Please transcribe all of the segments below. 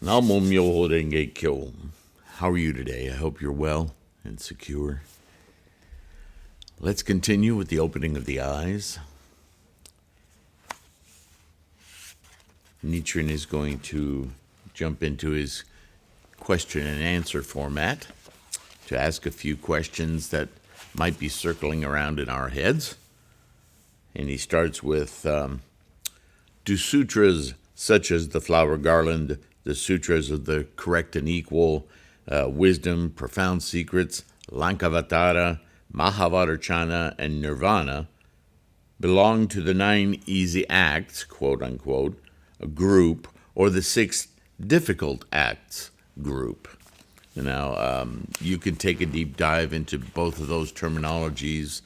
Namo Myoho Renge Kyo. How are you today? I hope you're well and secure. Let's continue with the opening of the eyes. Nichiren is going to jump into his question and answer format to ask a few questions that might be circling around in our heads. And he starts with, do sutras such as the flower garland, the sutras of the correct and equal, wisdom, profound secrets, Lankavatara, Mahavarachana, and Nirvana belong to the 9 easy acts, quote unquote, a group, or the 6 difficult acts group? Now, you can take a deep dive into both of those terminologies,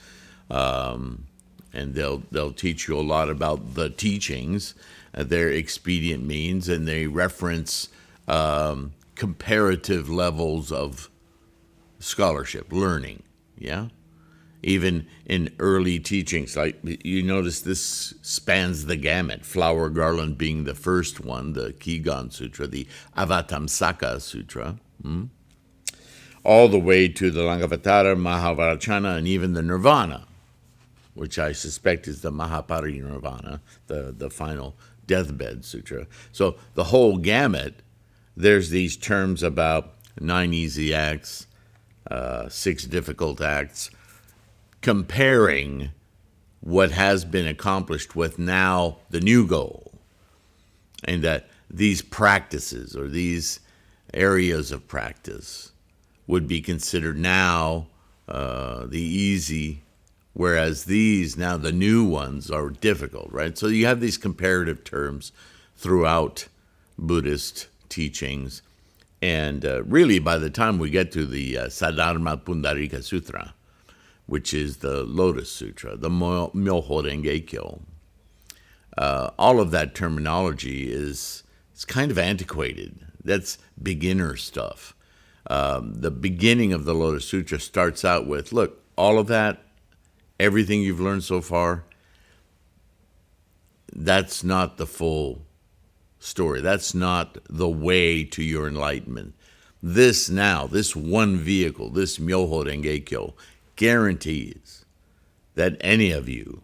and they'll teach you a lot about the teachings, their expedient means, and they reference comparative levels of scholarship, learning, yeah? Even in early teachings, like you notice this spans the gamut, flower garland being the first one, the Kigan Sutra, the Avatamsaka Sutra, all the way to the Lankavatara, Mahavarachana, and even the Nirvana, which I suspect is the Mahaparinirvana, the final deathbed sutra. So the whole gamut, there's these terms about 9 easy acts, 6 difficult acts, comparing what has been accomplished with now the new goal. And that these practices or these areas of practice would be considered now the easy, whereas these, now the new ones, are difficult, right? So you have these comparative terms throughout Buddhist teachings. And really, by the time we get to the Saddharma Pundarika Sutra, which is the Lotus Sutra, the Myoho Renge Kyo, all of that terminology is kind of antiquated. That's beginner stuff. The beginning of the Lotus Sutra starts out with, look, all of that, everything you've learned so far, that's not the full story. That's not the way to your enlightenment. This one vehicle, this Myoho Renge Kyo, guarantees that any of you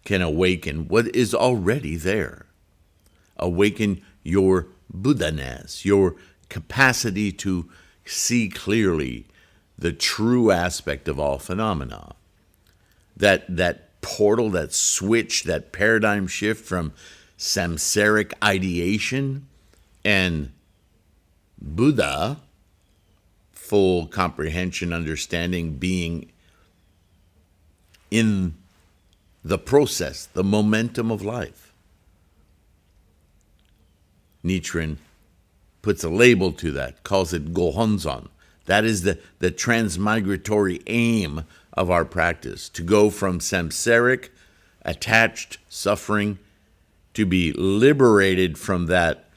can awaken what is already there. Awaken your Buddha-ness, your capacity to see clearly the true aspect of all phenomena. That portal, that switch, that paradigm shift from samsaric ideation and Buddha, full comprehension, understanding, being in the process, the momentum of life. Nichiren puts a label to that, calls it Gohonzon. That is the transmigratory aim of our practice, to go from samsaric, attached suffering, to be liberated from that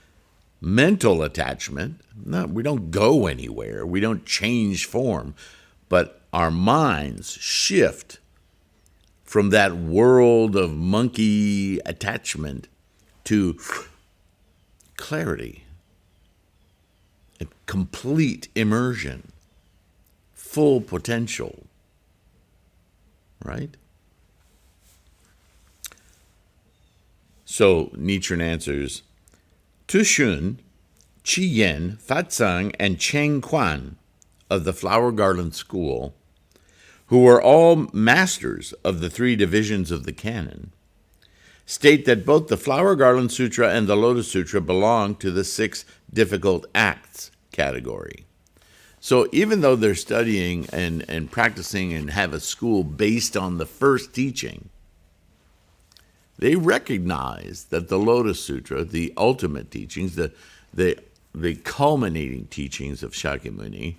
mental attachment. No, we don't go anywhere. We don't change form. But our minds shift from that world of monkey attachment to clarity, complete immersion, full potential, right? So Nichiren answers, Tushun, Chi Yen, Fatsang, and Cheng Quan of the Flower Garland School, who were all masters of the 3 divisions of the canon, state that both the Flower Garland Sutra and the Lotus Sutra belong to the 6 difficult acts category. So even though they're studying and practicing and have a school based on the first teaching, they recognize that the Lotus Sutra, the ultimate teachings, the culminating teachings of Shakyamuni,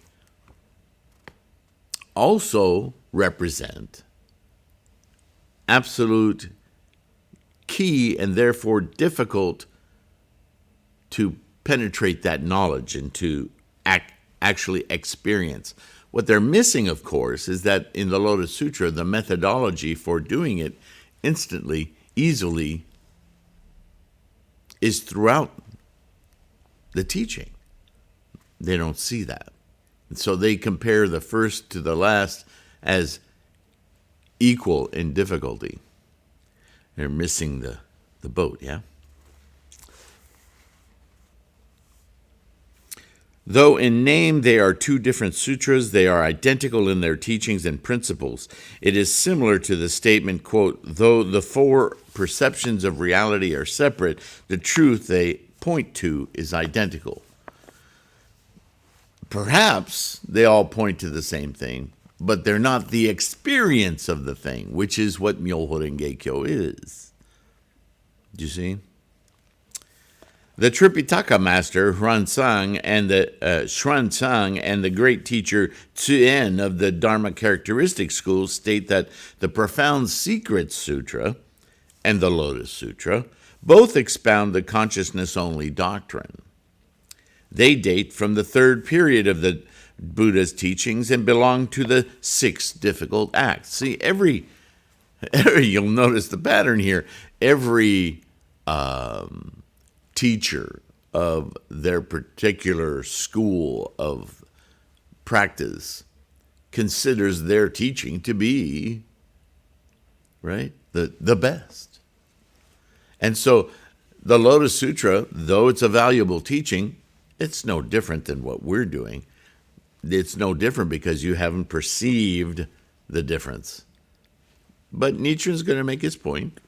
also represent absolute key and therefore difficult to penetrate that knowledge and to actually experience. What they're missing, of course, is that in the Lotus Sutra, the methodology for doing it instantly, easily, is throughout the teaching. They don't see that. And so they compare the first to the last as equal in difficulty. They're missing the boat, yeah? Though in name they are two different sutras, they are identical in their teachings and principles. It is similar to the statement, quote, though the four perceptions of reality are separate, the truth they point to is identical. Perhaps they all point to the same thing, but they're not the experience of the thing, which is what Myoho Renge Kyo is. Do you see? The Tripitaka master Xuanzang and the great teacher Tzu-en of the Dharma characteristic school state that the Profound Secret Sutra and the Lotus Sutra both expound the consciousness-only doctrine. They date from the third period of the Buddha's teachings and belong to the 6 difficult acts. See, you'll notice the pattern here. Every teacher of their particular school of practice considers their teaching to be, right, the best. And so the Lotus Sutra, though it's a valuable teaching, it's no different than what we're doing. It's no different because you haven't perceived the difference. But Nichiren's going to make his point.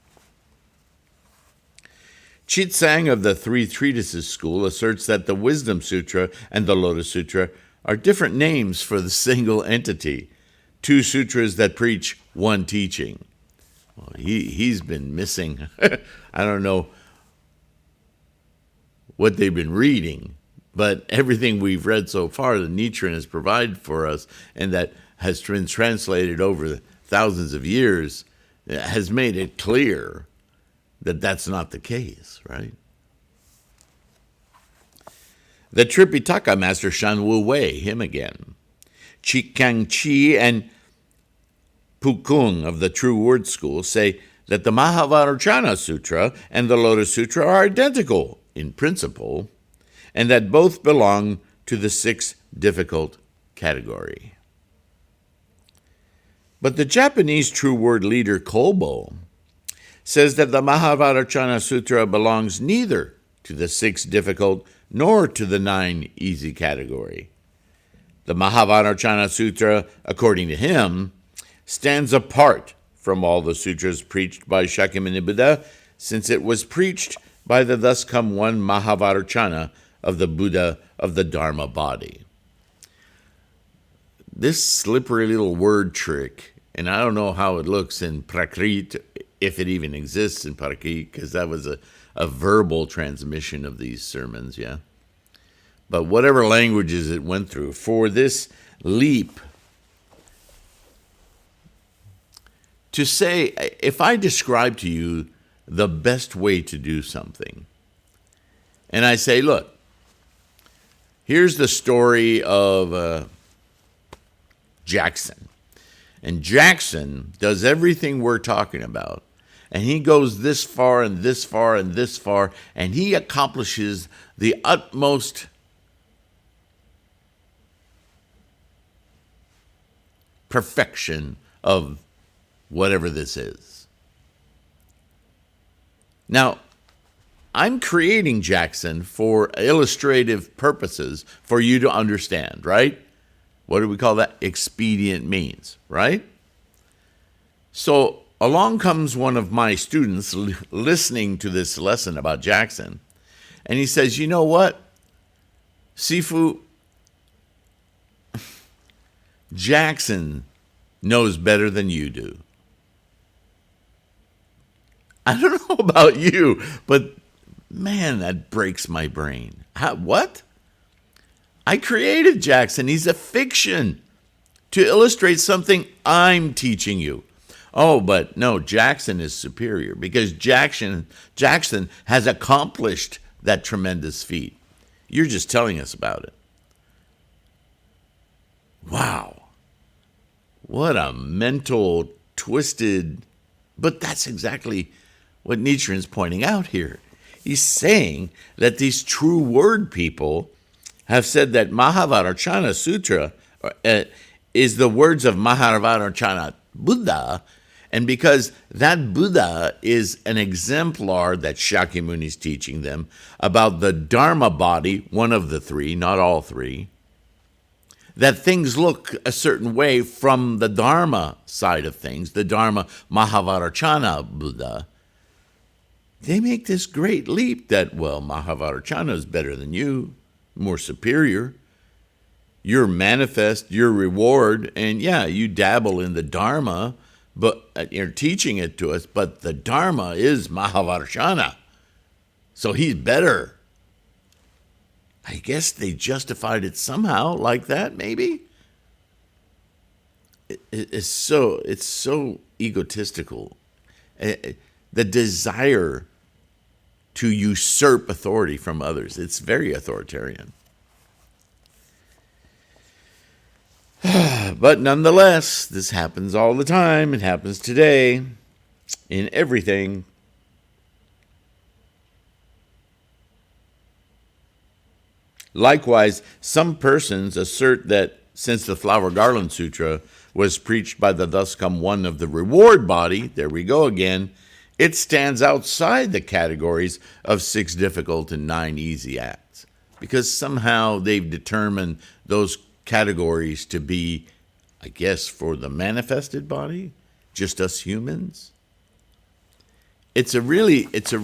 Chitsang of the Three Treatises school asserts that the Wisdom Sutra and the Lotus Sutra are different names for the single entity, 2 sutras that preach one teaching. Well, he's been missing. I don't know what they've been reading, but everything we've read so far that Nichiren has provided for us and that has been translated over thousands of years has made it clear that that's not the case, right? The Tripitaka master Shan Wu Wei, him again. Chikang Chi and Pukung of the True Word School say that the Mahavajrayana Sutra and the Lotus Sutra are identical in principle, and that both belong to the 6 difficult category. But the Japanese True Word leader Kobo says that the Mahavajrayana Sutra belongs neither to the 6 difficult nor to the 9 easy category. The Mahavajrayana Sutra, according to him, stands apart from all the sutras preached by Shakyamuni Buddha, since it was preached by the thus come one Mahavajrayana of the Buddha of the Dharma body. This slippery little word trick, and I don't know how it looks in Prakrit, if it even exists in Prakrit, because that was a verbal transmission of these sermons, yeah? But whatever languages it went through, for this leap to say, if I describe to you the best way to do something, and I say, look, here's the story of Jackson. And Jackson does everything we're talking about. And he goes this far and this far and this far, and he accomplishes the utmost perfection of whatever this is. Now, I'm creating Jackson for illustrative purposes for you to understand, right? What do we call that? Expedient means, right? So along comes one of my students listening to this lesson about Jackson, and he says, you know what, Sifu, Jackson knows better than you do. I don't know about you, but man, that breaks my brain. What? I created Jackson. He's a fiction to illustrate something I'm teaching you. Oh, but no, Jackson is superior because Jackson has accomplished that tremendous feat. You're just telling us about it. Wow. What a mental twisted, but that's exactly what Nichiren's pointing out here. He's saying that these true word people have said that Mahavarachana Sutra is the words of Mahavarachana Buddha, and because that Buddha is an exemplar that Shakyamuni is teaching them about the Dharma body, one of the three, not all three, that things look a certain way from the Dharma side of things, the Dharma Mahavarachana Buddha, they make this great leap that, well, Mahavarachana is better than you, more superior. You're manifest, your reward, and yeah, you dabble in the Dharma, but you're teaching it to us, but the Dharma is Mahavarachana, so he's better. I guess they justified it somehow like that, maybe. It's so egotistical. The desire to usurp authority from others. It's very authoritarian. But nonetheless, this happens all the time. It happens today in everything. Likewise, some persons assert that since the Flower Garland Sutra was preached by the thus come one of the reward body, there we go again, it stands outside the categories of 6 difficult and 9 easy acts, because somehow they've determined those categories to be, I guess, for the manifested body, just us humans. It's a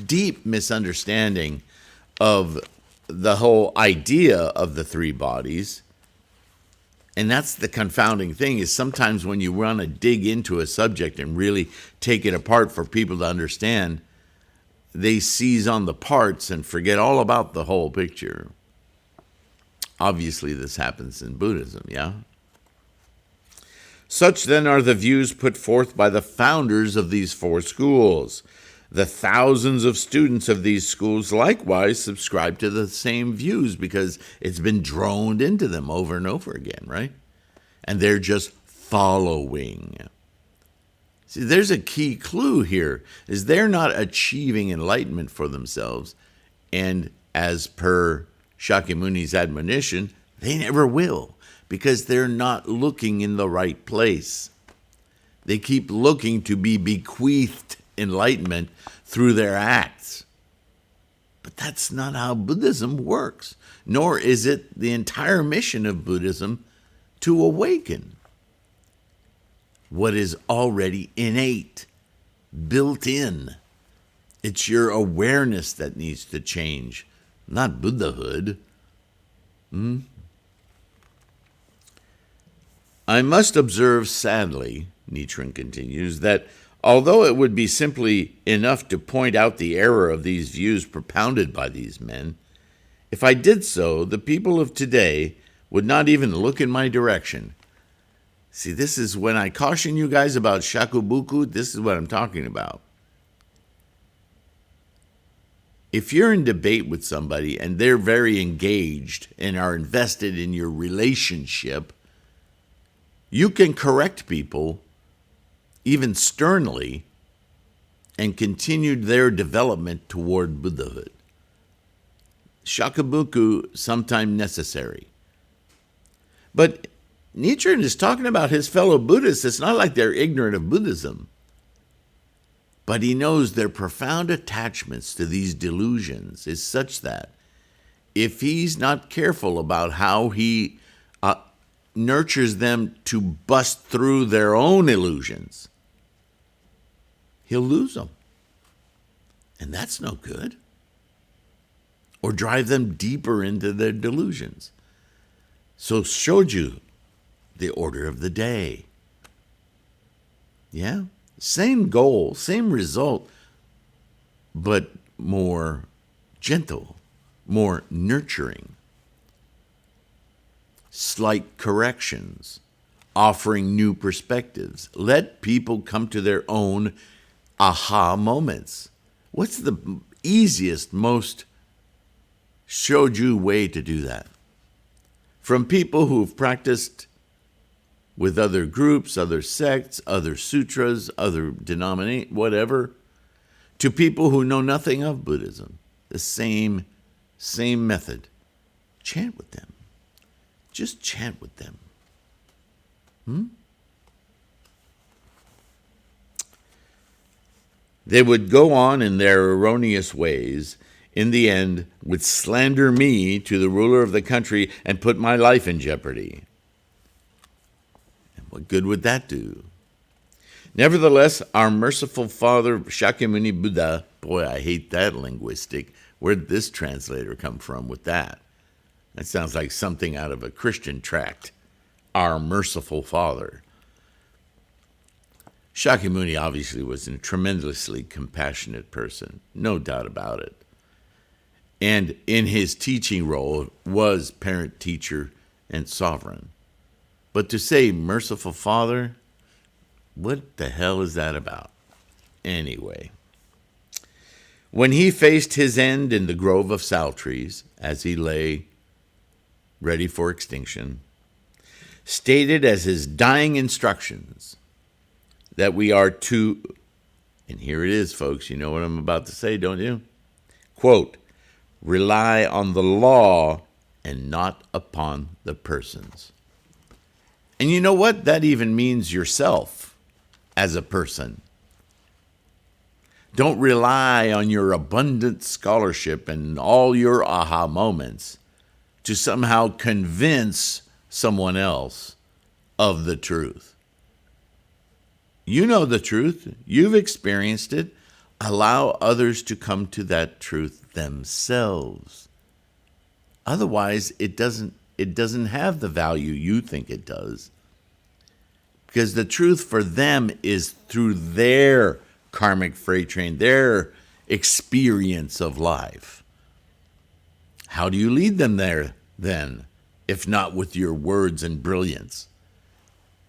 deep misunderstanding of the whole idea of the 3 bodies. And that's the confounding thing, is sometimes when you want to dig into a subject and really take it apart for people to understand, they seize on the parts and forget all about the whole picture. Obviously, this happens in Buddhism, yeah? Such then are the views put forth by the founders of these 4 schools. The thousands of students of these schools likewise subscribe to the same views because it's been droned into them over and over again, right? And they're just following. See, there's a key clue here, is they're not achieving enlightenment for themselves, and as per Shakyamuni's admonition, they never will, because they're not looking in the right place. They keep looking to be bequeathed enlightenment through their acts. But that's not how Buddhism works, nor is it the entire mission of Buddhism to awaken what is already innate, built in. It's your awareness that needs to change, not Buddhahood. I must observe sadly, Nichiren continues, that although it would be simply enough to point out the error of these views propounded by these men, if I did so, the people of today would not even look in my direction. See, this is when I caution you guys about shakubuku, this is what I'm talking about. If you're in debate with somebody and they're very engaged and are invested in your relationship, you can correct people even sternly and continue their development toward Buddhahood. Shakubuku, sometime necessary. But Nichiren is talking about his fellow Buddhists. It's not like they're ignorant of Buddhism. But he knows their profound attachments to these delusions is such that if he's not careful about how he nurtures them to bust through their own illusions, he'll lose them. And that's no good. Or drive them deeper into their delusions. So shoju, the order of the day. Yeah? Same goal, same result, but more gentle, more nurturing. Slight corrections, offering new perspectives. Let people come to their own aha moments. What's the easiest, most shoju way to do that? From people who've practiced with other groups, other sects, other sutras, other denominations, whatever, To people who know nothing of Buddhism, the same method. Chant with them. Just chant with them. They would go on in their erroneous ways, in the end would slander me to the ruler of the country and put my life in jeopardy. And what good would that do? Nevertheless, our merciful father, Shakyamuni Buddha, boy, I hate that linguistic. Where'd this translator come from with that? That sounds like something out of a Christian tract. Our merciful father. Shakyamuni obviously was a tremendously compassionate person, no doubt about it. And in his teaching role was parent, teacher, and sovereign. But to say merciful father, what the hell is that about? Anyway, when he faced his end in the grove of sal trees, as he lay ready for extinction, stated as his dying instructions that we are to, and here it is, folks, you know what I'm about to say, don't you? Quote, rely on the law and not upon the persons. And you know what? That even means yourself as a person. Don't rely on your abundant scholarship and all your aha moments to somehow convince someone else of the truth. You know the truth. You've experienced it. Allow others to come to that truth themselves. Otherwise, it doesn't have the value you think it does. Because the truth for them is through their karmic freight train, their experience of life. How do you lead them there then, if not with your words and brilliance?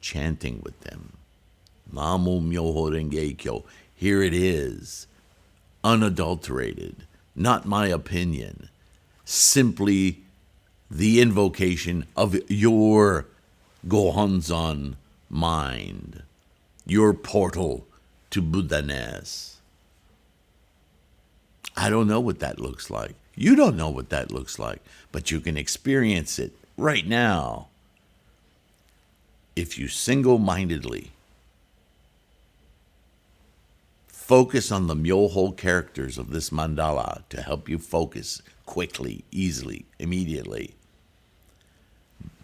Chanting with them. Namo Myoho Renge Kyo. Here it is, unadulterated, not my opinion, simply the invocation of your Gohonzon mind, your portal to Buddha-ness. I don't know what that looks like. You don't know what that looks like, but you can experience it right now if you single-mindedly focus on the Myoho characters of this mandala to help you focus quickly, easily, immediately.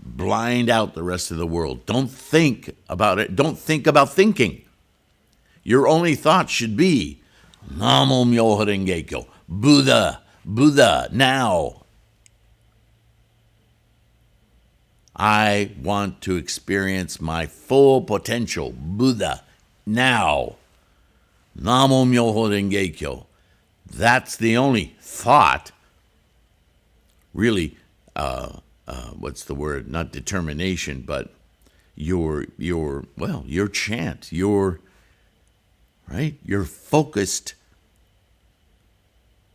Blind out the rest of the world. Don't think about it. Don't think about thinking. Your only thought should be, Namo Myoho Renge Kyo, Buddha, Buddha, now. I want to experience my full potential, Buddha, now. Namo Myoho Renge Kyo. That's the only thought. Really, what's the word? Not determination, but your chant, your focused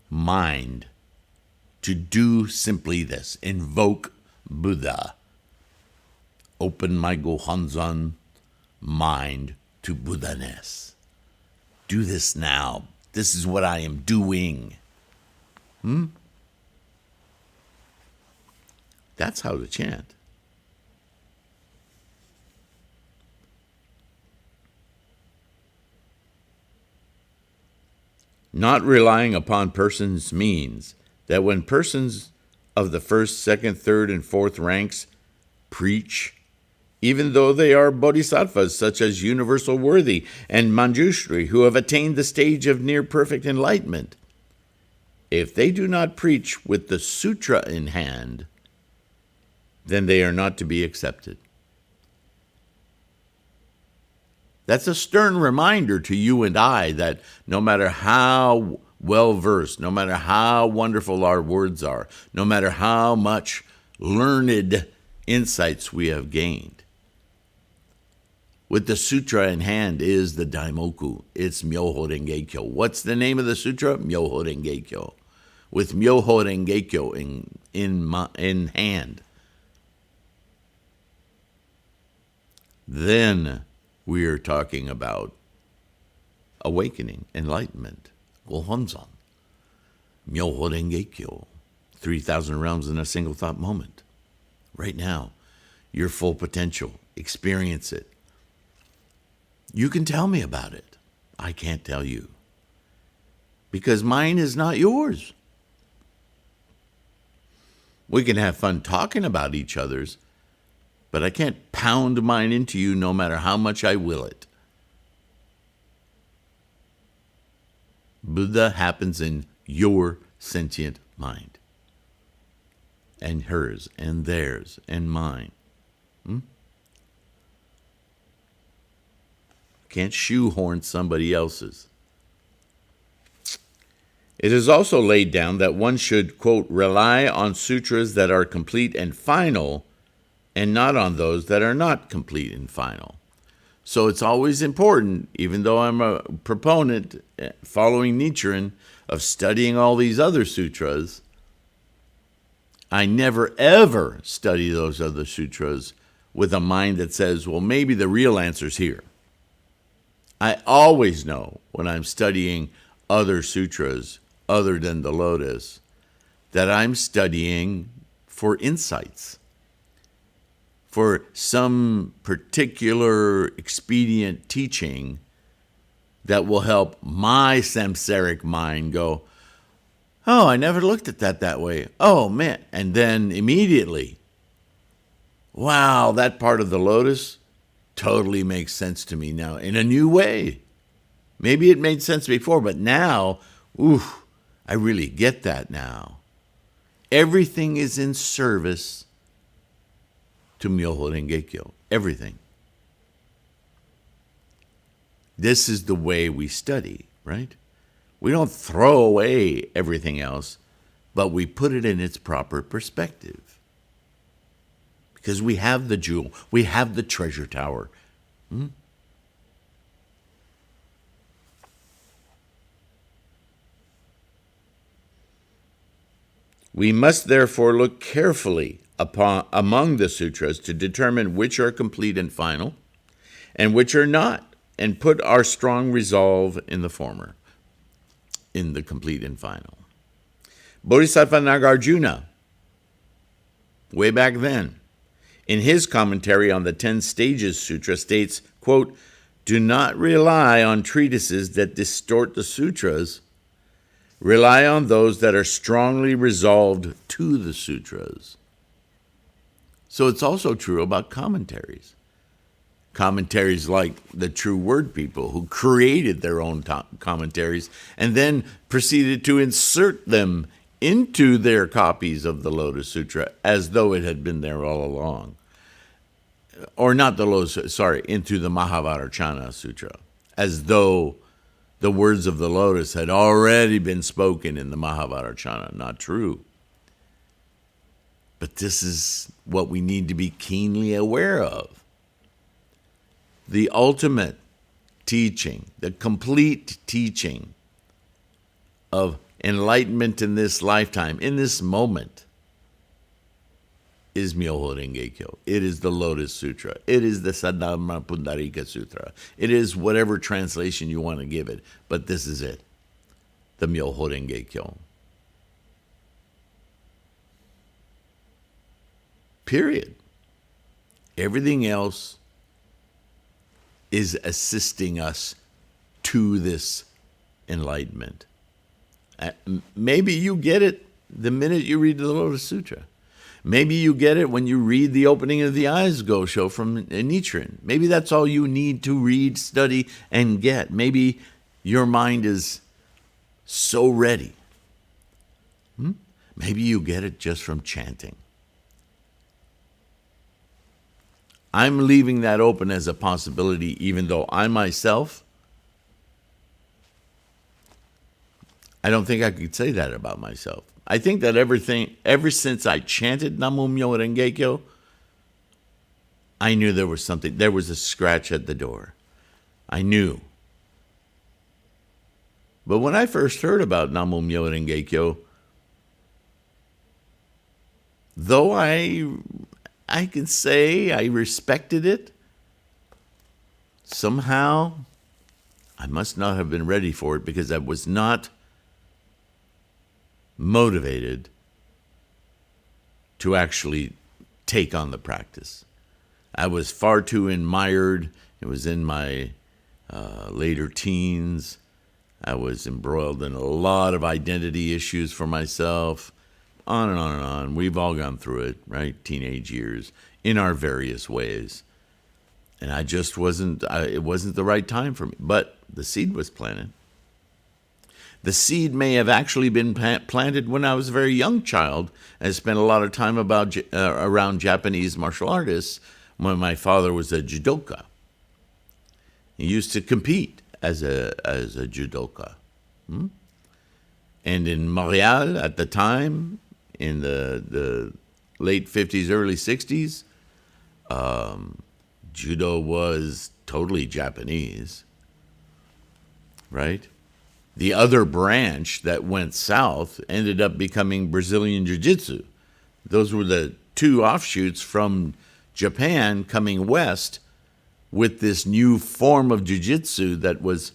mind to do simply this. Invoke Buddha. Open my Gohonzon mind to Buddha-ness. Do this now. This is what I am doing. That's how to chant. Not relying upon persons means that when persons of the first, second, third, and fourth ranks preach, even though they are bodhisattvas such as Universal Worthy and Manjushri, who have attained the stage of near-perfect enlightenment, if they do not preach with the sutra in hand, then they are not to be accepted. That's a stern reminder to you and I that no matter how well-versed, no matter how wonderful our words are, no matter how much learned insights we have gained, with the sutra in hand is the Daimoku. It's Myoho Renge Kyo. What's the name of the sutra? Myoho Renge Kyo. With Myoho Renge Kyo in hand, then we are talking about awakening, enlightenment, Gohonzon, Myoho Renge Kyo, 3,000 realms in a single thought moment. Right now, your full potential, experience it. You can tell me about it. I can't tell you. Because mine is not yours. We can have fun talking about each other's, but I can't pound mine into you no matter how much I will it. Buddha happens in your sentient mind. And hers, and theirs, and mine. Can't shoehorn somebody else's. It is also laid down that one should, quote, rely on sutras that are complete and final, and not on those that are not complete and final. So it's always important, even though I'm a proponent, following Nichiren, of studying all these other sutras, I never ever study those other sutras with a mind that says, well, maybe the real answer's here. I always know when I'm studying other sutras other than the Lotus that I'm studying for insights, for some particular expedient teaching that will help my samsaric mind go, oh, I never looked at that way. Oh, man. And then immediately, wow, that part of the Lotus totally makes sense to me now in a new way. Maybe it made sense before, but now, I really get that now. Everything is in service to Myoho Renge Kyo. Everything. This is the way we study, right? We don't throw away everything else, but we put it in its proper perspective. Because we have the jewel, we have the treasure tower. We must therefore look carefully among the sutras to determine which are complete and final, and which are not, and put our strong resolve in the former, in the complete and final. Bodhisattva Nagarjuna, way back then, in his commentary on the 10 Stages Sutra states, quote, do not rely on treatises that distort the sutras. Rely on those that are strongly resolved to the sutras. So it's also true about commentaries. Commentaries like the True Word people who created their own commentaries and then proceeded to insert them into their copies of the Lotus Sutra as though it had been there all along. Or not the Lotus, into the Mahavajracana Sutra, as though the words of the Lotus had already been spoken in the Mahavajracana. Not true. But this is what we need to be keenly aware of. The ultimate teaching, the complete teaching of enlightenment in this lifetime, in this moment, is Myoho Renge Kyo. It is the Lotus Sutra. It is the Saddharma Pundarika Sutra. It is whatever translation you want to give it, but this is it, the Myoho Renge Kyo. Period. Everything else is assisting us to this enlightenment. Maybe you get it the minute you read the Lotus Sutra. Maybe you get it when you read the opening of the Eyes Go show from Nichiren. Maybe that's all you need to read, study, and get. Maybe your mind is so ready. Maybe you get it just from chanting. I'm leaving that open as a possibility, even though I myself, I don't think I could say that about myself. I think that ever since I chanted Namo Myoho Renge Kyo, I knew there was something, there was a scratch at the door. I knew. But when I first heard about Namo Myoho Renge Kyo, though I can say I respected it, somehow I must not have been ready for it because I was not motivated to actually take on the practice. I was far too mired. It was in my later teens. I was embroiled in a lot of identity issues for myself, on and on and on. We've all gone through it, right? Teenage years, in our various ways. And I just it wasn't the right time for me. But the seed was planted. The seed may have actually been planted when I was a very young child. I spent a lot of time around Japanese martial artists when my father was a judoka. He used to compete as a judoka. And in Montreal at the time, in the late 50s, early 60s, judo was totally Japanese, right? The other branch that went south ended up becoming Brazilian Jiu-Jitsu. Those were the two offshoots from Japan coming west with this new form of Jiu-Jitsu that was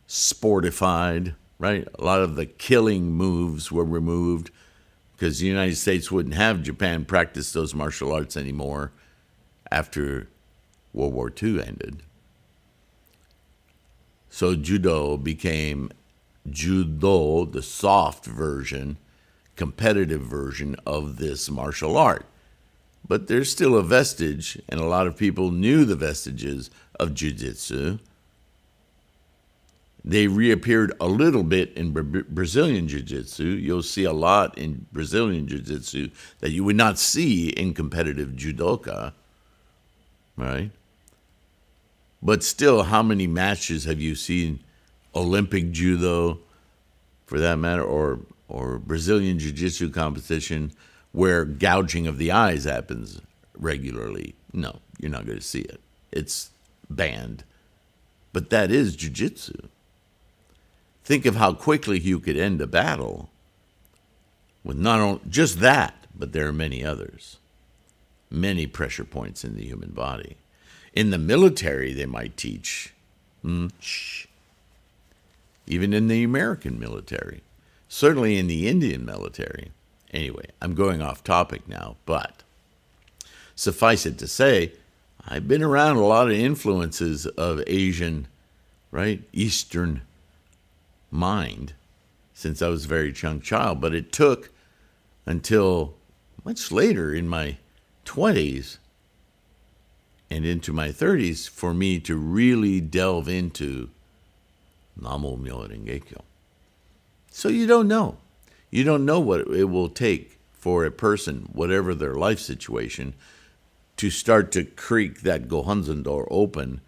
sportified, right? A lot of the killing moves were removed because the United States wouldn't have Japan practice those martial arts anymore after World War II ended. So judo became judo, the soft version, competitive version of this martial art. But there's still a vestige, and a lot of people knew the vestiges of jiu-jitsu. They reappeared a little bit in Brazilian jiu-jitsu. You'll see a lot in Brazilian jiu-jitsu that you would not see in competitive judoka, right? But still, how many matches have you seen Olympic judo, for that matter, or Brazilian jiu-jitsu competition where gouging of the eyes happens regularly? No, you're not going to see it. It's banned. But that is jiu-jitsu. Think of how quickly you could end a battle with not only just that, but there are many others. Many pressure points in the human body. In the military, they might teach. Even in the American military. Certainly in the Indian military. Anyway, I'm going off topic now, but suffice it to say, I've been around a lot of influences of Asian, right, Eastern mind since I was a very young child, but it took until much later in my 20s and into my 30s for me to really delve into Namo Myoho Renge Kyo. So you don't know. You don't know what it will take for a person, whatever their life situation, to start to creak that Gohonzon door open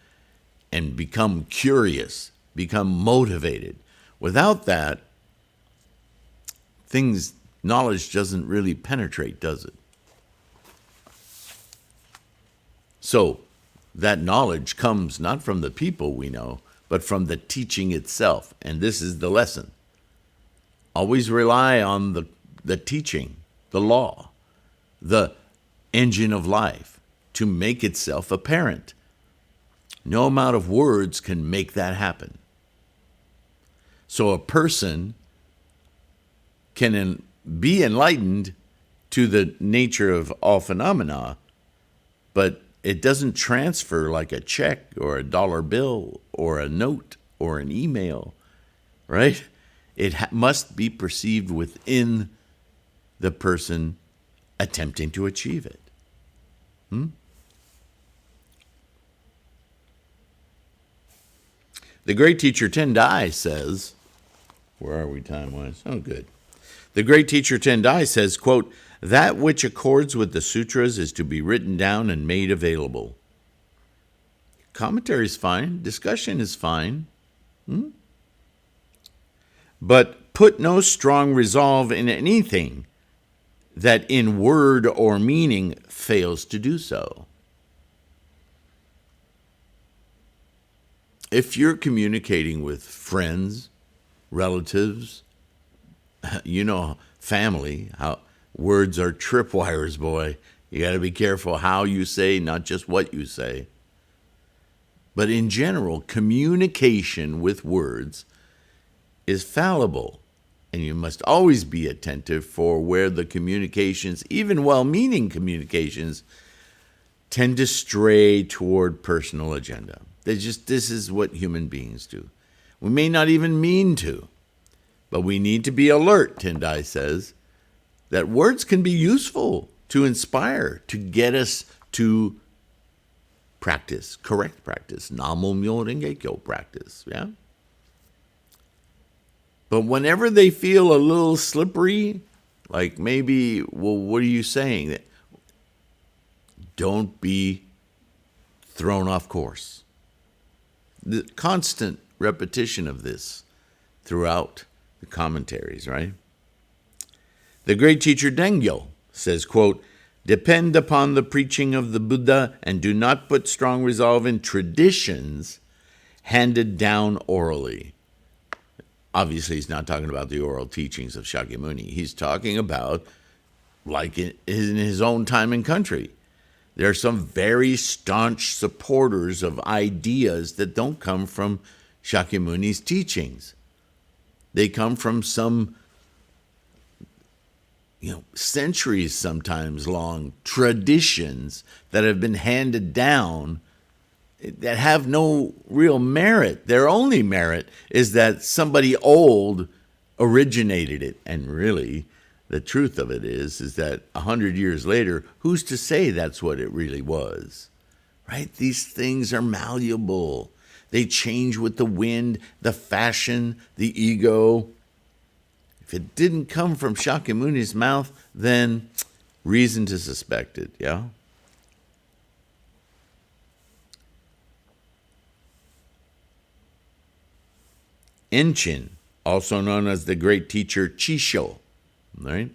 and become curious, become motivated. Without that, knowledge doesn't really penetrate, does it? So that knowledge comes not from the people we know, but from the teaching itself. And this is the lesson. Always rely on the teaching, the law, the engine of life to make itself apparent. No amount of words can make that happen. So a person can be enlightened to the nature of all phenomena, but it doesn't transfer like a check or a dollar bill or a note or an email, right? It must be perceived within the person attempting to achieve it. The great teacher Tendai says, where are we time-wise? Oh, good. The great teacher Tendai says, quote, "That which accords with the sutras is to be written down and made available." Commentary is fine. Discussion is fine. But put no strong resolve in anything that in word or meaning fails to do so. If you're communicating with friends, relatives, family, how words are tripwires, boy. You got to be careful how you say, not just what you say. But in general, communication with words is fallible. And you must always be attentive for where the communications, even well-meaning communications, tend to stray toward personal agenda. This is what human beings do. We may not even mean to, but we need to be alert, Tendai says, that words can be useful to inspire, to get us to practice, correct practice, Namo Myo Renge Kyo practice, yeah? But whenever they feel a little slippery, like maybe, well, what are you saying? Don't be thrown off course. The constant repetition of this throughout the commentaries, right? The great teacher Dengyo says, quote, depend upon the preaching of the Buddha and do not put strong resolve in traditions handed down orally. Obviously, he's not talking about the oral teachings of Shakyamuni. He's talking about, like in his own time and country, there are some very staunch supporters of ideas that don't come from Shakyamuni's teachings. They come from some, centuries sometimes long traditions that have been handed down that have no real merit. Their only merit is that somebody old originated it. And really, the truth of it is that 100 years later, who's to say that's what it really was? Right? These things are malleable. They change with the wind, the fashion, the ego. If it didn't come from Shakyamuni's mouth, then reason to suspect it, yeah? Enchin, also known as the great teacher Chisho, right?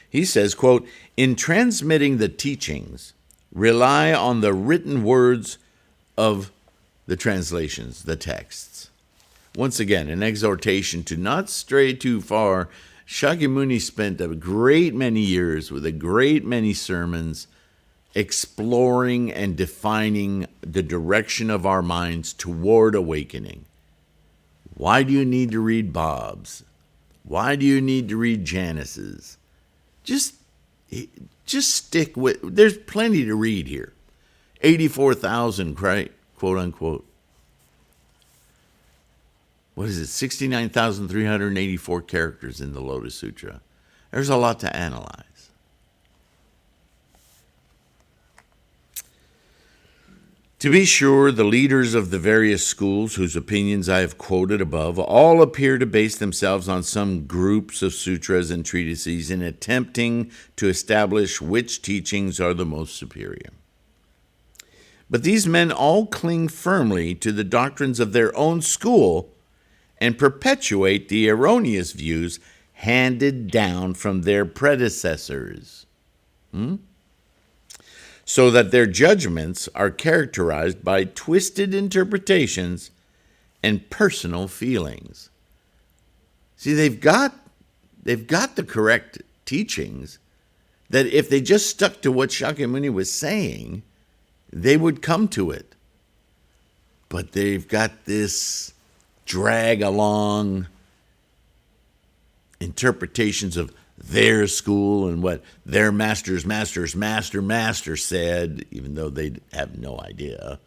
He says, quote, in transmitting the teachings, rely on the written words of the translations, the texts. Once again, an exhortation to not stray too far. Shakyamuni spent a great many years with a great many sermons exploring and defining the direction of our minds toward awakening. Why do you need to read Bob's? Why do you need to read Janice's? Just stick with, there's plenty to read here. 84,000, right? Quote unquote. What is it? 69,384 characters in the Lotus Sutra. There's a lot to analyze. To be sure, the leaders of the various schools whose opinions I have quoted above all appear to base themselves on some groups of sutras and treatises in attempting to establish which teachings are the most superior. But these men all cling firmly to the doctrines of their own school and perpetuate the erroneous views handed down from their predecessors. So that their judgments are characterized by twisted interpretations and personal feelings. See, they've got the correct teachings that if they just stuck to what Shakyamuni was saying, they would come to it. But they've got this drag along interpretations of their school and what their master said, even though they have no idea.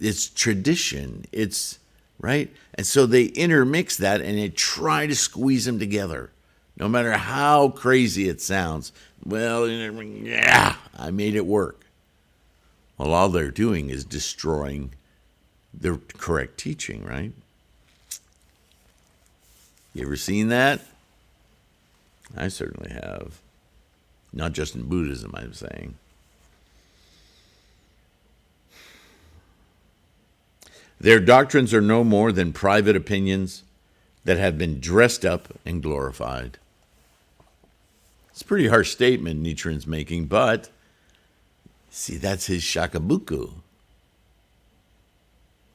It's tradition. It's right. And so they intermix that and they try to squeeze them together, no matter how crazy it sounds. Well, yeah, I made it work. Well, all they're doing is destroying the correct teaching, right? You ever seen that? I certainly have. Not just in Buddhism, I'm saying. Their doctrines are no more than private opinions that have been dressed up and glorified. It's a pretty harsh statement Nichiren's making, but see, that's his shakabuku.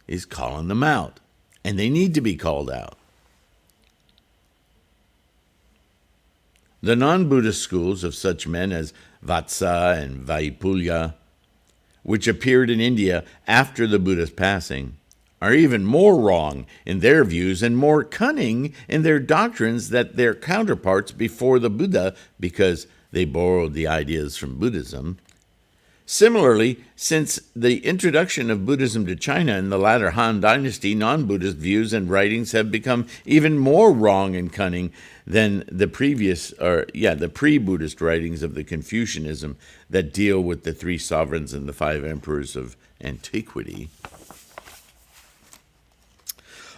He's calling them out, and they need to be called out. The non-Buddhist schools of such men as Vatsa and Vaipulya, which appeared in India after the Buddha's passing, are even more wrong in their views and more cunning in their doctrines than their counterparts before the Buddha, because they borrowed the ideas from Buddhism. Similarly, since the introduction of Buddhism to China in the latter Han Dynasty, non-Buddhist views and writings have become even more wrong and cunning than the pre-Buddhist writings of the Confucianism that deal with the 3 sovereigns and the 5 emperors of antiquity.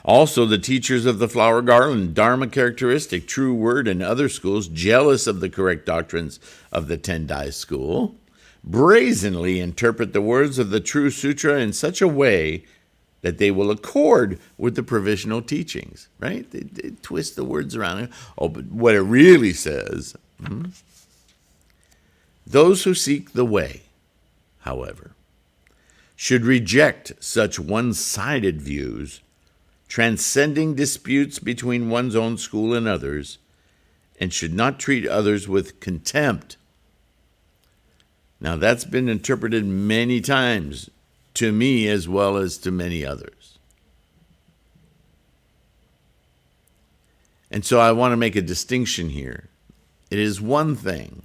Also, the teachers of the flower garland, Dharma characteristic, true word, and other schools, jealous of the correct doctrines of the Tendai school, brazenly interpret the words of the true sutra in such a way that they will accord with the provisional teachings, right? They twist the words around. Oh, but what it really says, those who seek the way, however, should reject such one-sided views, transcending disputes between one's own school and others, and should not treat others with contempt. Now, that's been interpreted many times to me as well as to many others. And so I want to make a distinction here. It is one thing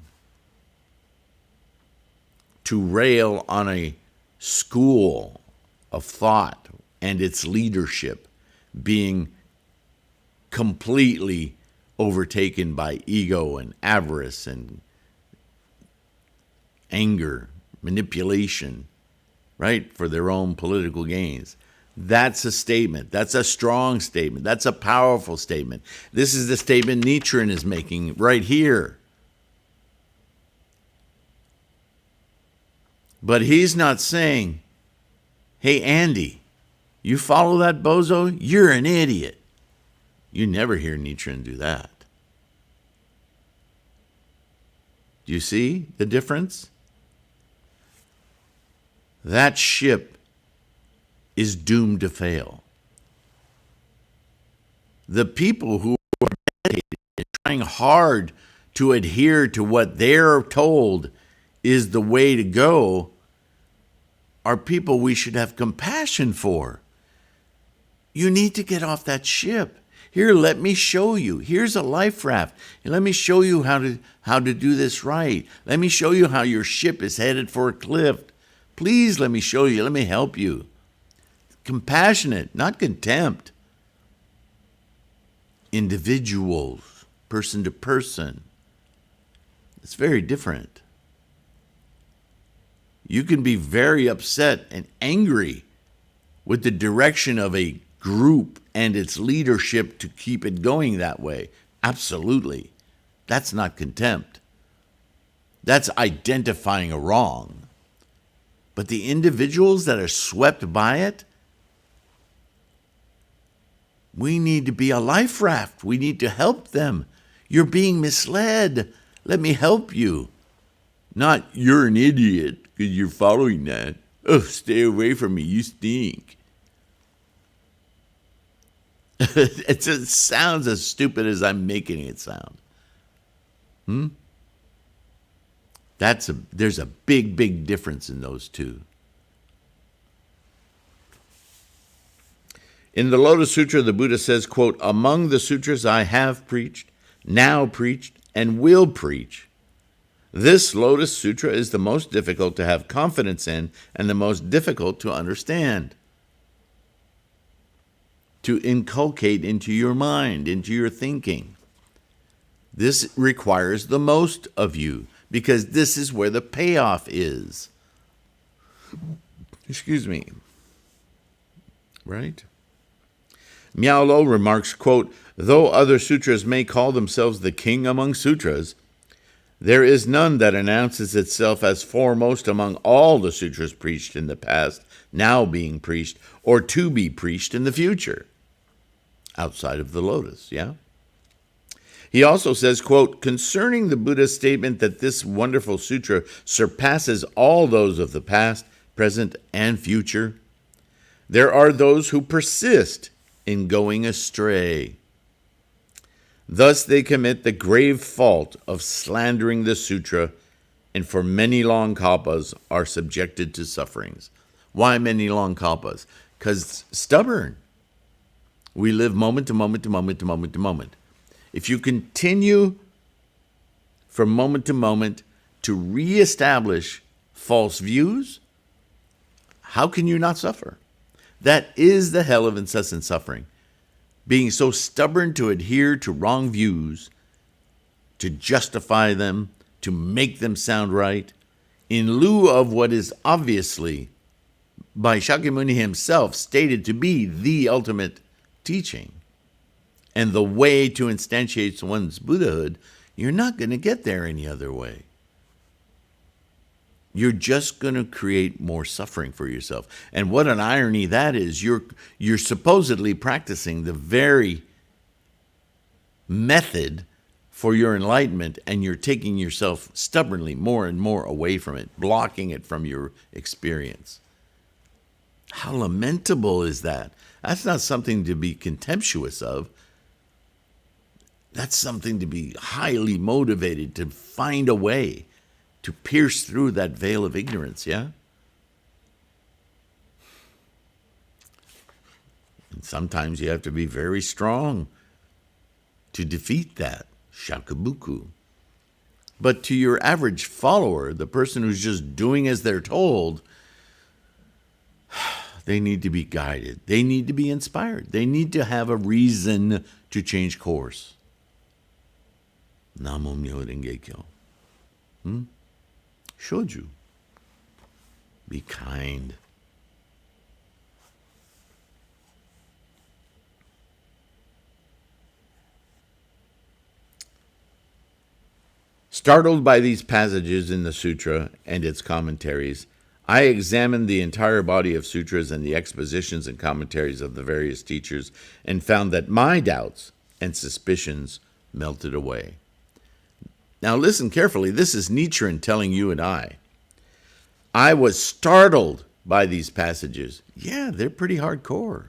to rail on a school of thought and its leadership being completely overtaken by ego and avarice and anger, manipulation, right, for their own political gains. That's a statement. That's a strong statement. That's a powerful statement. This is the statement Nichiren is making right here. But he's not saying, hey, Andy, you follow that bozo? You're an idiot. You never hear Nichiren do that. Do you see the difference? That ship is doomed to fail. The people who are dedicated and trying hard to adhere to what they're told is the way to go are people we should have compassion for. You need to get off that ship. Here, let me show you. Here's a life raft. And let me show you how to do this right. Let me show you how your ship is headed for a cliff. Please let me show you. Let me help you. Compassionate, not contempt. Individuals, person to person. It's very different. You can be very upset and angry with the direction of a group and its leadership to keep it going that way. Absolutely. That's not contempt. That's identifying a wrong. But the individuals that are swept by it, we need to be a life raft. We need to help them. You're being misled. Let me help you. Not, you're an idiot because you're following that. Oh, stay away from me. You stink. It sounds as stupid as I'm making it sound. There's a big, big difference in those two. In the Lotus Sutra, the Buddha says, quote, among the sutras I have preached, now preached, and will preach, this Lotus Sutra is the most difficult to have confidence in and the most difficult to understand, to inculcate into your mind, into your thinking. This requires the most of you, because this is where the payoff is. Excuse me. Right? Miao Lo remarks, quote, though other sutras may call themselves the king among sutras, there is none that announces itself as foremost among all the sutras preached in the past, now being preached, or to be preached in the future, outside of the Lotus, yeah? He also says, quote, concerning the Buddha's statement that this wonderful sutra surpasses all those of the past, present, and future, there are those who persist in going astray. Thus they commit the grave fault of slandering the sutra, and for many long kalpas are subjected to sufferings. Why many long kalpas? Because stubborn. We live moment to moment to moment to moment to moment. If you continue from moment to moment to reestablish false views, how can you not suffer? That is the hell of incessant suffering. Being so stubborn to adhere to wrong views, to justify them, to make them sound right, in lieu of what is obviously, by Shakyamuni himself, stated to be the ultimate teaching and the way to instantiate one's Buddhahood. You're not going to get there any other way. You're just going to create more suffering for yourself. And what an irony that is. You're supposedly practicing the very method for your enlightenment, and you're taking yourself stubbornly more and more away from it, blocking it from your experience. How lamentable is that? That's not something to be contemptuous of. That's something to be highly motivated to find a way to pierce through that veil of ignorance, yeah? And sometimes you have to be very strong to defeat that, shakabuku. But to your average follower, the person who's just doing as they're told, they need to be guided. They need to be inspired. They need to have a reason to change course. Namo Myo Renge Kyo. Shoju. Be kind. Startled by these passages in the sutra and its commentaries, I examined the entire body of sutras and the expositions and commentaries of the various teachers and found that my doubts and suspicions melted away. Now listen carefully. This is Nichiren telling you and I. I was startled by these passages. Yeah, they're pretty hardcore.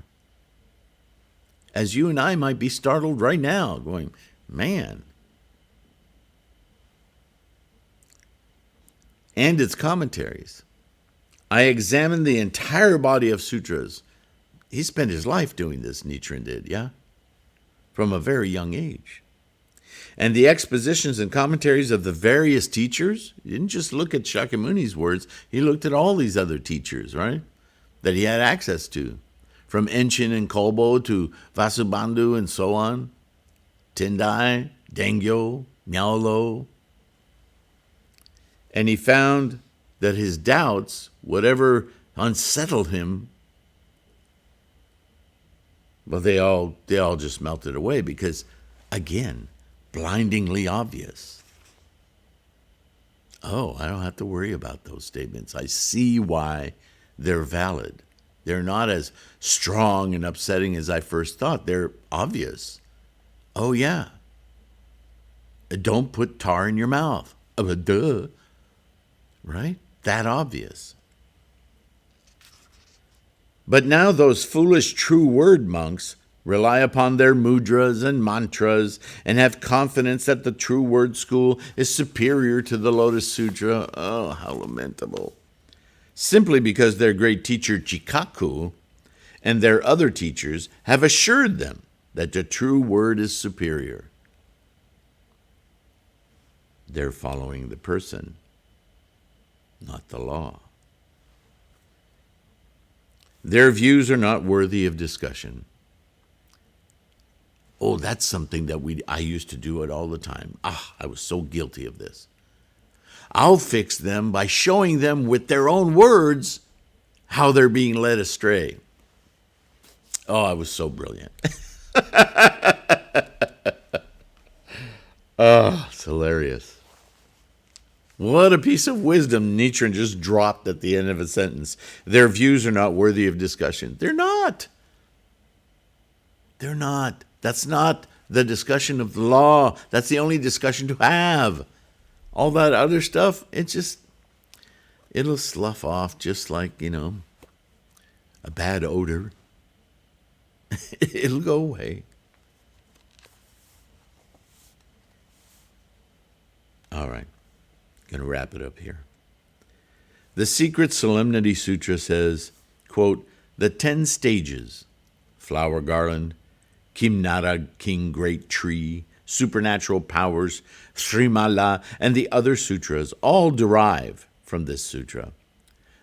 As you and I might be startled right now, going, man. And its commentaries. I examined the entire body of sutras. He spent his life doing this, Nichiren did, yeah? From a very young age. And the expositions and commentaries of the various teachers, he didn't just look at Shakyamuni's words, he looked at all these other teachers, right? That he had access to. From Enshin and Kolbo to Vasubandhu and so on. Tendai, Dengyo, Miaolo. And he found that his doubts, whatever unsettled him, well, they all just melted away because, again, blindingly obvious. Oh, I don't have to worry about those statements. I see why they're valid. They're not as strong and upsetting as I first thought. They're obvious. Oh, yeah. Don't put tar in your mouth. Duh. Right? That obvious. But now those foolish true word monks rely upon their mudras and mantras and have confidence that the true word school is superior to the Lotus Sutra. Oh, how lamentable. Simply because their great teacher Chikaku and their other teachers have assured them that the true word is superior. They're following the person, not the law. Their views are not worthy of discussion. Oh, that's something that I used to do it all the time. I was so guilty of this. I'll fix them by showing them with their own words how they're being led astray. Oh, I was so brilliant. Oh, it's hilarious. What a piece of wisdom Nichiren just dropped at the end of a sentence. Their views are not worthy of discussion. They're not. They're not. That's not the discussion of the law. That's the only discussion to have. All that other stuff, it'll slough off just like, a bad odor. It'll go away. All right. Going to wrap it up here. The Secret Solemnity Sutra says, quote, the 10 stages, flower garland, Kimnara, king great tree, supernatural powers, Srimala, and the other sutras all derive from this sutra.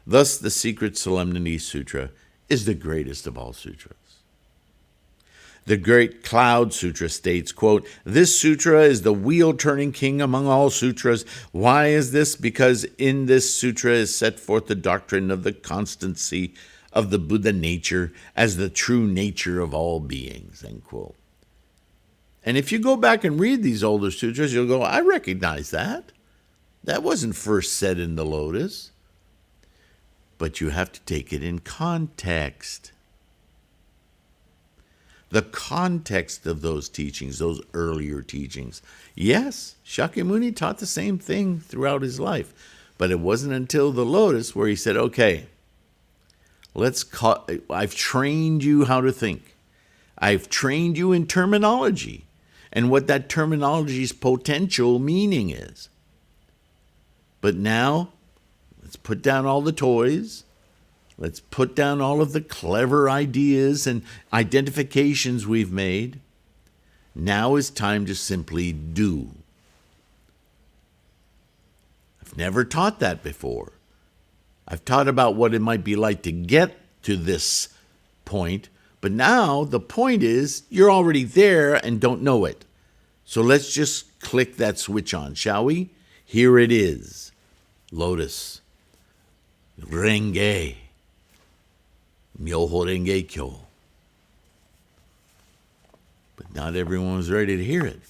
Thus, the Secret Solemnity Sutra is the greatest of all sutras. The Great Cloud Sutra states, quote, "This sutra is the wheel-turning king among all sutras. Why is this? Because in this sutra is set forth the doctrine of the constancy of the Buddha nature as the true nature of all beings," end quote. And if you go back and read these older sutras, you'll go, I recognize that. That wasn't first said in the Lotus. But you have to take it in context. The context of those teachings, those earlier teachings. Yes, Shakyamuni taught the same thing throughout his life, but it wasn't until the Lotus where he said, okay, I've trained you how to think. I've trained you in terminology and what that terminology's potential meaning is. But now, let's put down all the toys. Let's put down all of the clever ideas and identifications we've made. Now is time to simply do. I've never taught that before. I've taught about what it might be like to get to this point, but now the point is you're already there and don't know it. So let's just click that switch on, shall we? Here it is. Lotus. Renge. Myoho Renge Kyo. But not everyone was ready to hear it.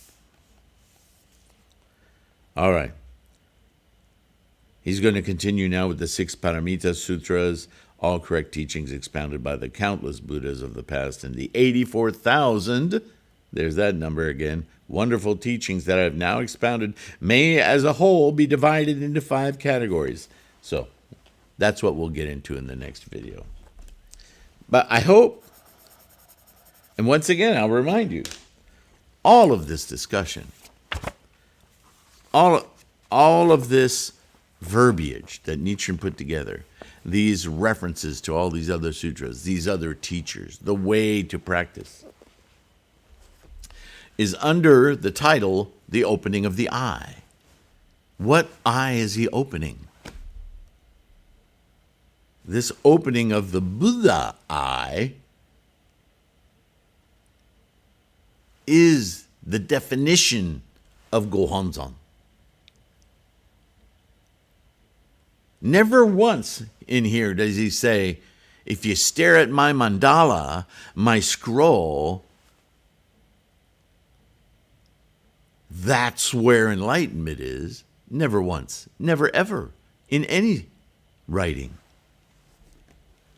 All right. He's going to continue now with the 6 Paramita Sutras, all correct teachings expounded by the countless Buddhas of the past, and the 84,000, there's that number again, wonderful teachings that I have now expounded may as a whole be divided into 5 categories. So that's what we'll get into in the next video. But I hope, and once again, I'll remind you, all of this discussion, all of this verbiage that Nichiren put together, these references to all these other sutras, these other teachers, the way to practice, is under the title, The Opening of the Eye. What eye is he opening? This opening of the Buddha eye is the definition of Gohonzon. Never once in here does he say, if you stare at my mandala, my scroll, that's where enlightenment is. Never once. Never ever. In any writing.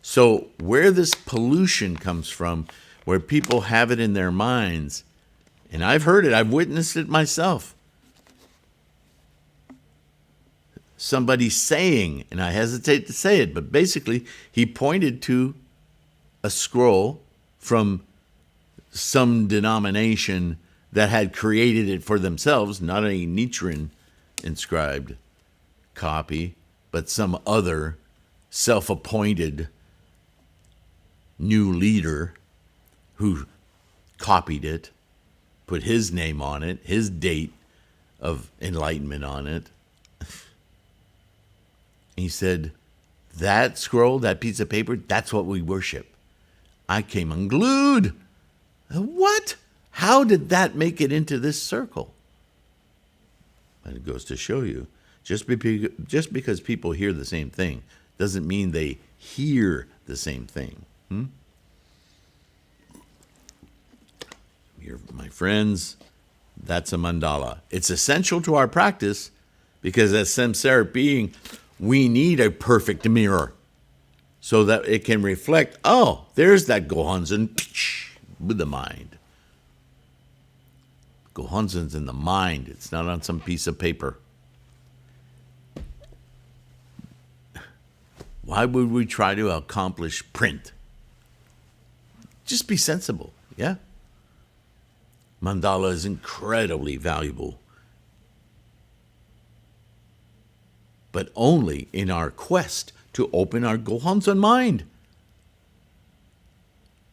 So where this pollution comes from, where people have it in their minds, and I've heard it, I've witnessed it myself. Somebody saying, and I hesitate to say it, but basically he pointed to a scroll from some denomination that had created it for themselves, not a Nichiren inscribed copy, but some other self-appointed new leader who copied it, put his name on it, his date of enlightenment on it. He said, that scroll, that piece of paper, that's what we worship. I came unglued. What? How did that make it into this circle? And it goes to show you, just because people hear the same thing doesn't mean they hear the same thing. My friends, that's a mandala. It's essential to our practice because as samsaric being, we need a perfect mirror so that it can reflect, oh, there's that Gohonzon, Buddha mind. Gohonzon's in the mind. It's not on some piece of paper. Why would we try to accomplish print? Just be sensible, yeah? Mandala is incredibly valuable, but only in our quest to open our Gohonzon mind.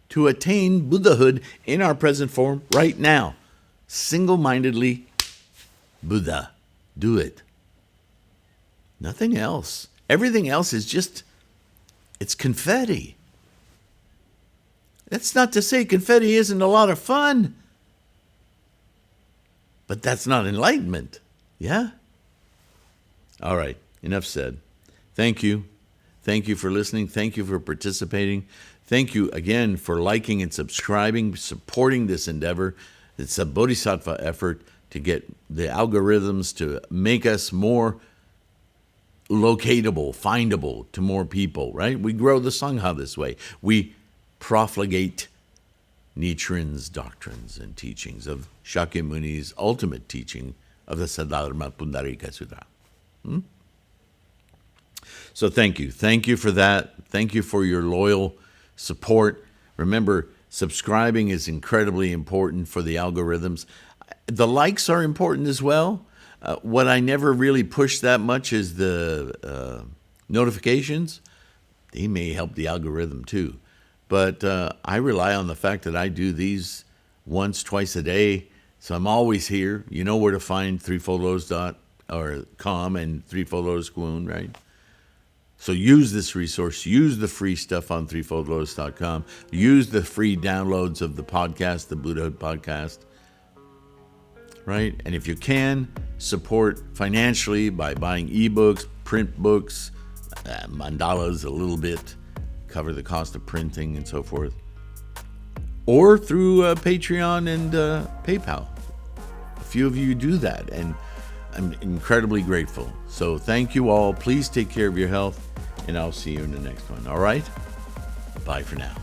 to attain Buddhahood in our present form right now. Single-mindedly, Buddha. Do it. Nothing else. Everything else is just, it's confetti. That's not to say confetti isn't a lot of fun. But that's not enlightenment. Yeah? All right. Enough said. Thank you. Thank you for listening. Thank you for participating. Thank you again for liking and subscribing, supporting this endeavor. It's a bodhisattva effort to get the algorithms to make us more locatable, findable to more people, right? We grow the Sangha this way. We profligate Nichiren's doctrines and teachings of Shakyamuni's ultimate teaching of the Saddharma Pundarika Sutra. So thank you. Thank you for that. Thank you for your loyal support. Remember, subscribing is incredibly important for the algorithms. The likes are important as well. What I never really push that much is the notifications. They may help the algorithm too. But I rely on the fact that I do these once, twice a day. So I'm always here. You know where to find threefoldlotus.com and Threefold Lotus Kuun, right? So use this resource. Use the free stuff on threefoldlotus.com. Use the free downloads of the podcast, the Buddhahood podcast, right? And if you can, support financially by buying ebooks, print books, mandalas a little bit, cover the cost of printing and so forth. Or through Patreon and PayPal. A few of you do that, and I'm incredibly grateful. So thank you all. Please take care of your health, and I'll see you in the next one. All right? Bye for now.